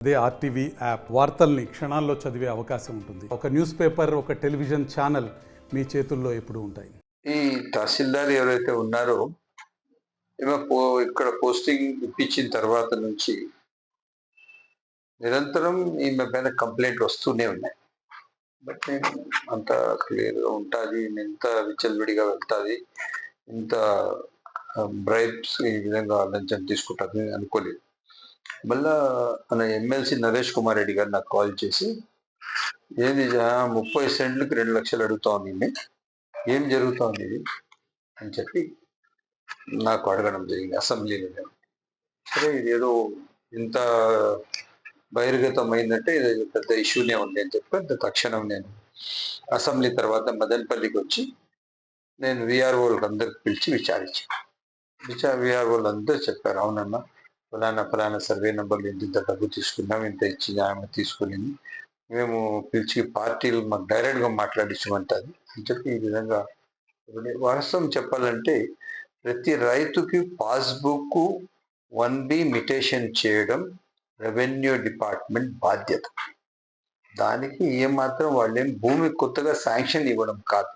అదే RTV app వార్తల్ని క్షణాల్లో చదివే అవకాశం ఉంటుంది. ఒక న్యూస్ పేపర్, ఒక టెలివిజన్ ఛానల్ మీ చేతుల్లో ఎప్పుడూ ఉంటాయి. ఈ తహసీల్దార్ ఎవరైతే ఉన్నారో ఇక్కడ పోస్టింగ్ ఇప్పించిన తర్వాత నుంచి నిరంతరం ఈమె పైన కంప్లైంట్ వస్తూనే ఉన్నాయి. బట్ నేను అంత క్లియర్గా ఉంటుంది, ఎంత విచ్చలవిడిగా వెళ్తుంది, ఇంత బ్రైబ్స్ ఈ విధంగా లంచం తీసుకుంటుంది అనుకోలేదు. మళ్ళా మన ఎమ్మెల్సీ నరేష్ కుమార్ రెడ్డి గారు నాకు కాల్ చేసి, ఏది 30 సెంట్లకు 2 లక్షలు అడుగుతా ఉంది, ఏం జరుగుతోంది ఇది అని చెప్పి నాకు అడగడం జరిగింది అసెంబ్లీలో. సరే, ఇదేదో ఇంత బహిర్గతమైందంటే ఇది పెద్ద ఇష్యూనే ఉంది అని చెప్పి తక్షణం నేను అసెంబ్లీ తర్వాత మదనపల్లికి వచ్చి నేను విఆర్ఓలకు అందరికి పిలిచి విచారించాను. విఆర్ఓలు అందరూ చెప్పారు, అవునన్నా ఫలానా సర్వే నెంబర్లు ఇంత డబ్బు తీసుకున్నాం, ఇంత ఇచ్చి ఆమె తీసుకుని మేము పిలిచి పార్టీలు మాకు డైరెక్ట్గా మాట్లాడించమంటుంది అని చెప్పి ఈ విధంగా. వాస్తవం చెప్పాలంటే ప్రతి రైతుకి పాస్బుక్ 1B మిటేషన్ చేయడం రెవెన్యూ డిపార్ట్మెంట్ బాధ్యత. దానికి ఏమాత్రం వాళ్ళేం భూమి కొత్తగా శాంక్షన్ ఇవ్వడం కాదు.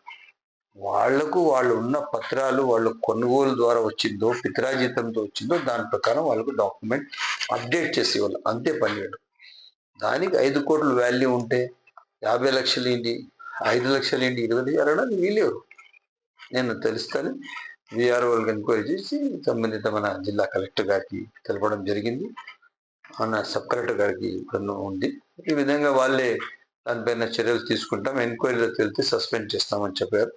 వాళ్ళు ఉన్న పత్రాలు వాళ్ళు కొనుగోలు ద్వారా వచ్చిందో, పిత్రాజితంతో వచ్చిందో దాని ప్రకారం వాళ్ళకు డాక్యుమెంట్ అప్డేట్ చేసి ఇవ్వాలి, అంతే పని. దానికి 5 కోట్ల వాల్యూ ఉంటే 50 లక్షలు ఏంటి, 5 లక్షలు ఏంటి, 20 అరడానికి వీలేవు. నేను తెలుస్తాను విఆర్ఓలకు ఎంక్వైరీ చేసి సంబంధిత మన జిల్లా కలెక్టర్ గారికి తెలపడం జరిగింది, మన సబ్ కలెక్టర్ గారికి ఉంది. ఈ విధంగా వాళ్ళే దానిపైన చర్యలు తీసుకుంటాం, ఎంక్వైరీలో తెలితే సస్పెండ్ చేస్తామని చెప్పారు.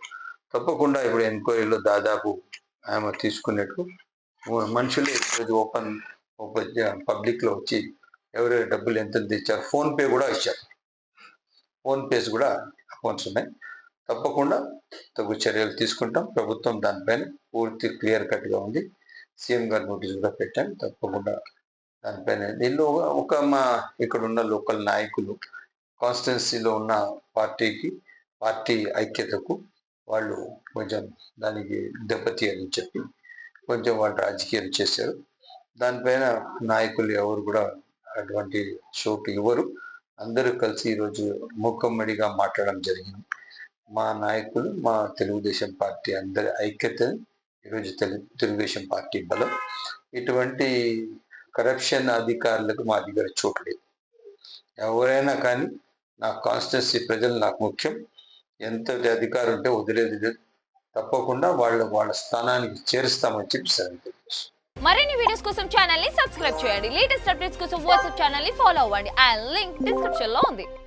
తప్పకుండా ఇప్పుడు ఎంక్వైరీలో దాదాపు ఆమె తీసుకున్నట్టు మనుషులు ఈరోజు ఓపెన్ పబ్లిక్లో వచ్చి ఎవరెవరు డబ్బులు ఎంత ఇచ్చారు, ఫోన్పే కూడా ఇచ్చారు. ఫోన్పేస్ కూడా అకౌంట్స్ ఉన్నాయి. తప్పకుండా తగు చర్యలు తీసుకుంటాం. ప్రభుత్వం దానిపైన పూర్తి క్లియర్ కట్గా ఉంది. సీఎం గారు నోటీస్ కూడా పెట్టాను. తప్పకుండా దానిపైన దీనిలో మా ఇక్కడ ఉన్న లోకల్ నాయకులు, కాన్స్టిట్యున్సీలో ఉన్న పార్టీ ఐక్యతకు వాళ్ళు కొంచెం దానికి దెబ్బతీయాలని చెప్పి కొంచెం వాళ్ళు రాజకీయాలు చేశారు. దానిపైన నాయకులు ఎవరు కూడా అటువంటి చోటు ఇవ్వరు. అందరూ కలిసి ఈరోజు మూకమ్మడిగా మాట్లాడడం జరిగింది. మా నాయకులు, మా తెలుగుదేశం పార్టీ అందరి ఐక్యతని ఈరోజు తెలుగుదేశం పార్టీ బలం. ఇటువంటి కరప్షన్ అధికారులకు మా దగ్గర చోటు లేదు. ఎవరైనా కానీ నా కాన్స్టిట్యున్సీ ప్రజలు నాకు ముఖ్యం. ఎంతటి అధికారం ఉంటే వదిలేదు లేదు. తప్పకుండా వాళ్ళ స్థానానికి చేరుస్తామని చెప్పి సరే. మరిన్ని వీడియోస్ కోసం ఛానల్ ని సబ్స్క్రైబ్ చేయండి. లేటెస్ట్ అప్డేట్స్ కోసం వాట్సాప్ ఛానల్ ని ఫాలో అవ్వండి. ఆ లింక్ డిస్క్రిప్షన్ లో ఉంది.